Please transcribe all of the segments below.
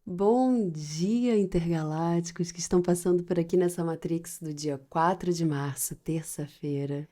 Bom dia, intergalácticos que estão passando por aqui nessa Matrix do dia 4 de março, terça-feira.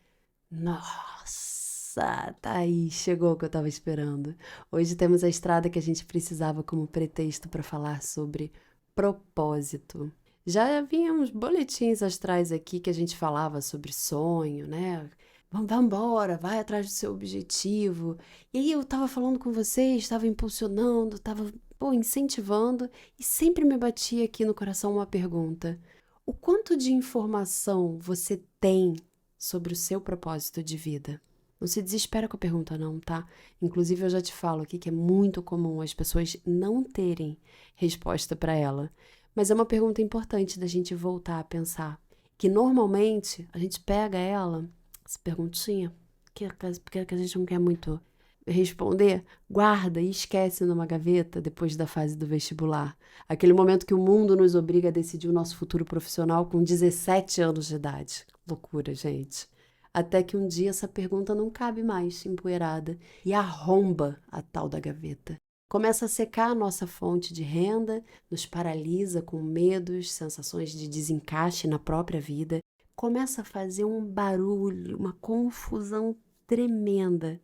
Nossa, tá aí, chegou o que eu tava esperando. Hoje temos a estrada que a gente precisava como pretexto para falar sobre propósito. Já havia uns boletins astrais aqui que a gente falava sobre sonho, né? Vamos embora, vai atrás do seu objetivo. E aí eu tava falando com vocês, estava impulsionando, tava, incentivando, e sempre me batia aqui no coração uma pergunta: o quanto de informação você tem sobre o seu propósito de vida? Não se desespera com a pergunta, não, tá? Inclusive, eu já te falo aqui que é muito comum as pessoas não terem resposta para ela. Mas é uma pergunta importante da gente voltar a pensar. Que normalmente a gente pega ela, essa perguntinha, que a gente não quer muito responder, guarda e esquece numa gaveta depois da fase do vestibular. Aquele momento que o mundo nos obriga a decidir o nosso futuro profissional com 17 anos de idade. Loucura, gente. Até que um dia essa pergunta não cabe mais empoeirada e arromba a tal da gaveta. Começa a secar a nossa fonte de renda, nos paralisa com medos, sensações de desencaixe na própria vida, começa a fazer um barulho, uma confusão tremenda,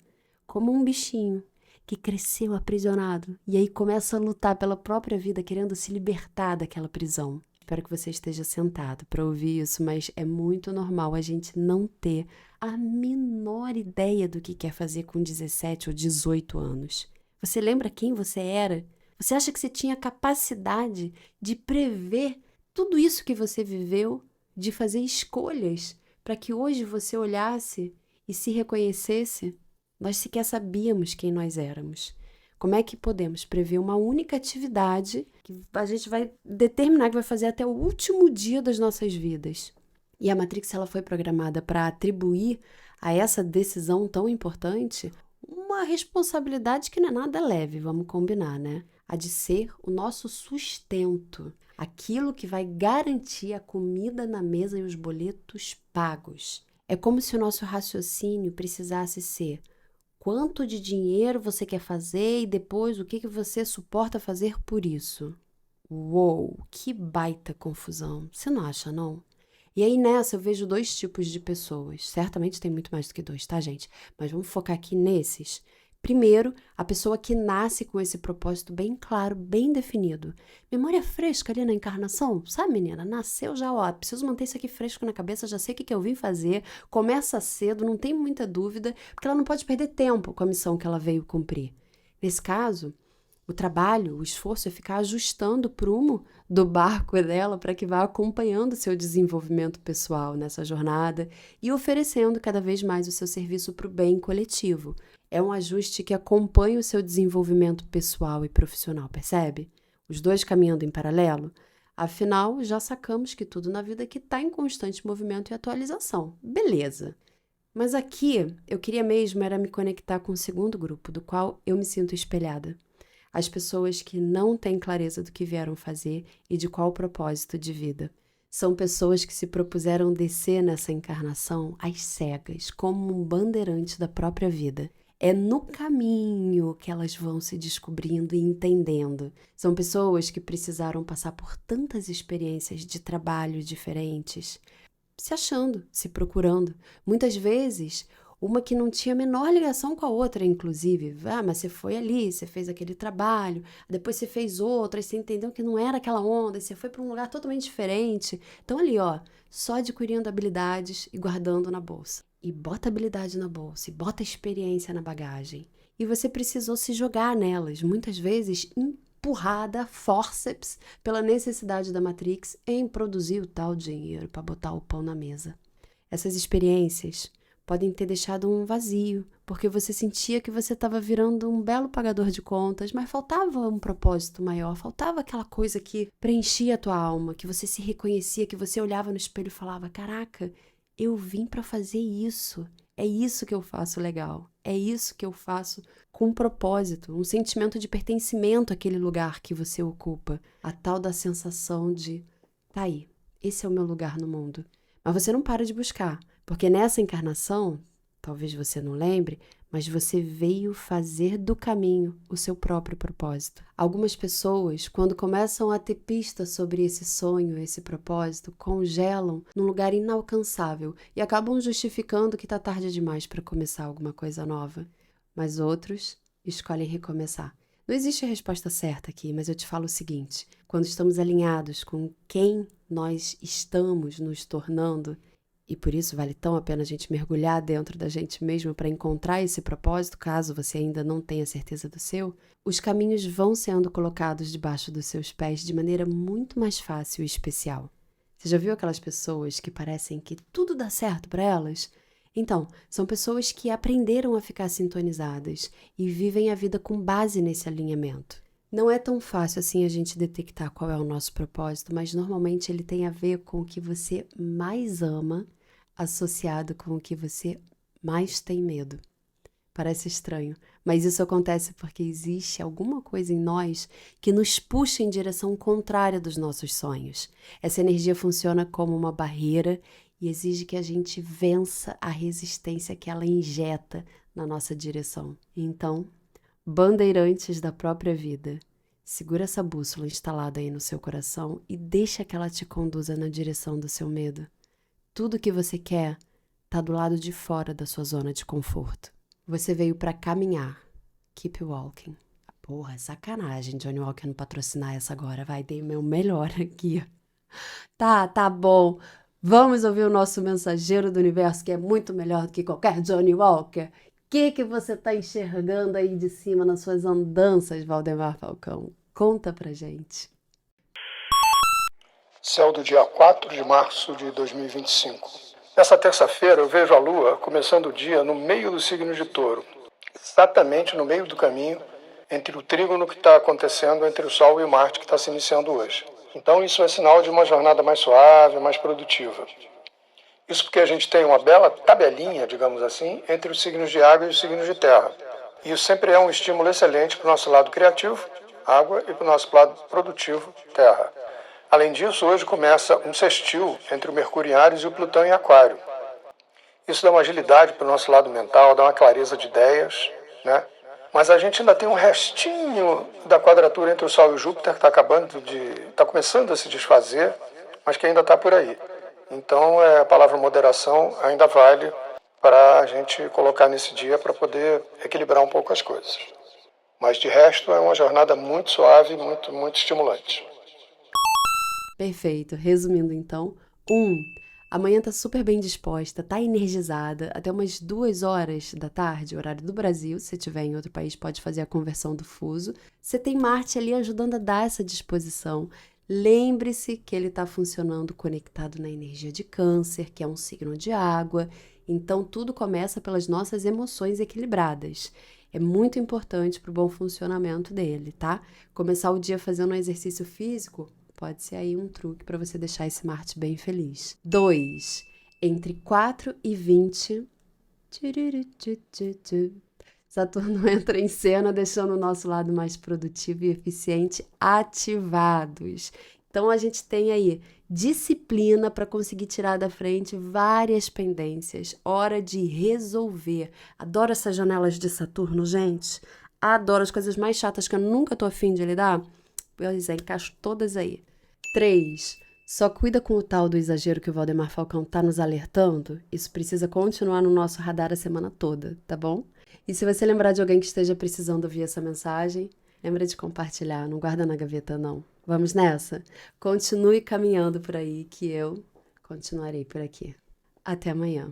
como um bichinho que cresceu aprisionado e aí começa a lutar pela própria vida, querendo se libertar daquela prisão. Espero que você esteja sentado para ouvir isso, mas é muito normal a gente não ter a menor ideia do que quer fazer com 17 ou 18 anos. Você lembra quem você era? Você acha que você tinha capacidade de prever tudo isso que você viveu, de fazer escolhas para que hoje você olhasse e se reconhecesse? Nós sequer sabíamos quem nós éramos. Como é que podemos prever uma única atividade que a gente vai determinar que vai fazer até o último dia das nossas vidas? E a Matrix ela foi programada para atribuir a essa decisão tão importante uma responsabilidade que não é nada leve, vamos combinar, né? A de ser o nosso sustento, aquilo que vai garantir a comida na mesa e os boletos pagos. É como se o nosso raciocínio precisasse ser: quanto de dinheiro você quer fazer e depois o que você suporta fazer por isso? Uou, que baita confusão. Você não acha, não? E aí nessa eu vejo dois tipos de pessoas. Certamente tem muito mais do que dois, tá, gente? Mas vamos focar aqui nesses. Primeiro, a pessoa que nasce com esse propósito bem claro, bem definido. Memória fresca ali na encarnação, sabe, menina? Nasceu já, ó, preciso manter isso aqui fresco na cabeça, já sei o que eu vim fazer. Começa cedo, não tem muita dúvida, porque ela não pode perder tempo com a missão que ela veio cumprir. Nesse caso, o trabalho, o esforço é ficar ajustando o prumo do barco dela para que vá acompanhando o seu desenvolvimento pessoal nessa jornada e oferecendo cada vez mais o seu serviço para o bem coletivo. É um ajuste que acompanha o seu desenvolvimento pessoal e profissional, percebe? Os dois caminhando em paralelo. Afinal, já sacamos que tudo na vida aqui está em constante movimento e atualização. Beleza. Mas aqui eu queria mesmo era me conectar com o segundo grupo, do qual eu me sinto espelhada. As pessoas que não têm clareza do que vieram fazer e de qual propósito de vida. São pessoas que se propuseram descer nessa encarnação às cegas, como um bandeirante da própria vida. É no caminho que elas vão se descobrindo e entendendo. São pessoas que precisaram passar por tantas experiências de trabalho diferentes, se achando, se procurando. Muitas vezes, uma que não tinha a menor ligação com a outra, inclusive. Ah, mas você foi ali, você fez aquele trabalho, depois você fez outro, aí você entendeu que não era aquela onda, e você foi para um lugar totalmente diferente. Então, ali, ó, só adquirindo habilidades e guardando na bolsa. E bota habilidade na bolsa, e bota experiência na bagagem. E você precisou se jogar nelas, muitas vezes empurrada, forceps, pela necessidade da Matrix em produzir o tal dinheiro para botar o pão na mesa. Essas experiências podem ter deixado um vazio, porque você sentia que você estava virando um belo pagador de contas, mas faltava um propósito maior, faltava aquela coisa que preenchia a tua alma, que você se reconhecia, que você olhava no espelho e falava: caraca, eu vim para fazer isso. É isso que eu faço legal. É isso que eu faço com propósito, um sentimento de pertencimento àquele lugar que você ocupa. A tal da sensação de, tá aí, esse é o meu lugar no mundo. Mas você não para de buscar, porque nessa encarnação, talvez você não lembre, mas você veio fazer do caminho o seu próprio propósito. Algumas pessoas, quando começam a ter pistas sobre esse sonho, esse propósito, congelam num lugar inalcançável e acabam justificando que está tarde demais para começar alguma coisa nova. Mas outros escolhem recomeçar. Não existe a resposta certa aqui, mas eu te falo o seguinte: quando estamos alinhados com quem nós estamos nos tornando, e por isso vale tão a pena a gente mergulhar dentro da gente mesmo para encontrar esse propósito, caso você ainda não tenha certeza do seu, os caminhos vão sendo colocados debaixo dos seus pés de maneira muito mais fácil e especial. Você já viu aquelas pessoas que parecem que tudo dá certo para elas? Então, são pessoas que aprenderam a ficar sintonizadas e vivem a vida com base nesse alinhamento. Não é tão fácil assim a gente detectar qual é o nosso propósito, mas normalmente ele tem a ver com o que você mais ama, associado com o que você mais tem medo. Parece estranho, mas isso acontece porque existe alguma coisa em nós que nos puxa em direção contrária dos nossos sonhos. Essa energia funciona como uma barreira e exige que a gente vença a resistência que ela injeta na nossa direção. Então, bandeirantes da própria vida, segura essa bússola instalada aí no seu coração e deixa que ela te conduza na direção do seu medo. Tudo que você quer está do lado de fora da sua zona de conforto. Você veio para caminhar. Keep walking. Porra, sacanagem Johnny Walker não patrocinar essa agora. Vai, dei o meu melhor aqui. Tá bom. Vamos ouvir o nosso mensageiro do universo, que é muito melhor do que qualquer Johnny Walker. O que você está enxergando aí de cima nas suas andanças, Valdemar Falcão? Conta pra gente. Céu do dia 4 de março de 2025. Nessa terça-feira eu vejo a Lua começando o dia no meio do signo de Touro, exatamente no meio do caminho entre o trígono que está acontecendo entre o Sol e o Marte que está se iniciando hoje. Então isso é sinal de uma jornada mais suave, mais produtiva. Isso porque a gente tem uma bela tabelinha, digamos assim, entre os signos de água e os signos de terra. E isso sempre é um estímulo excelente para o nosso lado criativo, água, e para o nosso lado produtivo, terra. Além disso, hoje começa um sextil entre o Mercúrio em Áries e o Plutão em Aquário. Isso dá uma agilidade para o nosso lado mental, dá uma clareza de ideias, né? Mas a gente ainda tem um restinho da quadratura entre o Sol e o Júpiter que está começando a se desfazer, mas que ainda está por aí. Então, a palavra moderação ainda vale para a gente colocar nesse dia para poder equilibrar um pouco as coisas. Mas de resto, é uma jornada muito suave, muito, muito estimulante. Perfeito. Resumindo então, amanhã tá super bem disposta, tá energizada, até umas 2 horas da tarde, horário do Brasil. Se estiver em outro país, pode fazer a conversão do fuso. Você tem Marte ali ajudando a dar essa disposição. Lembre-se que ele está funcionando conectado na energia de Câncer, que é um signo de água. Então, tudo começa pelas nossas emoções equilibradas. É muito importante para o bom funcionamento dele, tá? Começar o dia fazendo um exercício físico pode ser aí um truque para você deixar esse Marte bem feliz. 2. Entre 4 e 20, Saturno entra em cena, deixando o nosso lado mais produtivo e eficiente ativados. Então, a gente tem aí disciplina para conseguir tirar da frente várias pendências. Hora de resolver. Adoro essas janelas de Saturno, gente. Adoro as coisas mais chatas que eu nunca tô afim de lidar. Pois é, encaixo todas aí. 3. Só cuida com o tal do exagero que o Valdemar Falcão tá nos alertando. Isso precisa continuar no nosso radar a semana toda, tá bom? E se você lembrar de alguém que esteja precisando ouvir essa mensagem, lembra de compartilhar, não guarda na gaveta não. Vamos nessa? Continue caminhando por aí que eu continuarei por aqui. Até amanhã.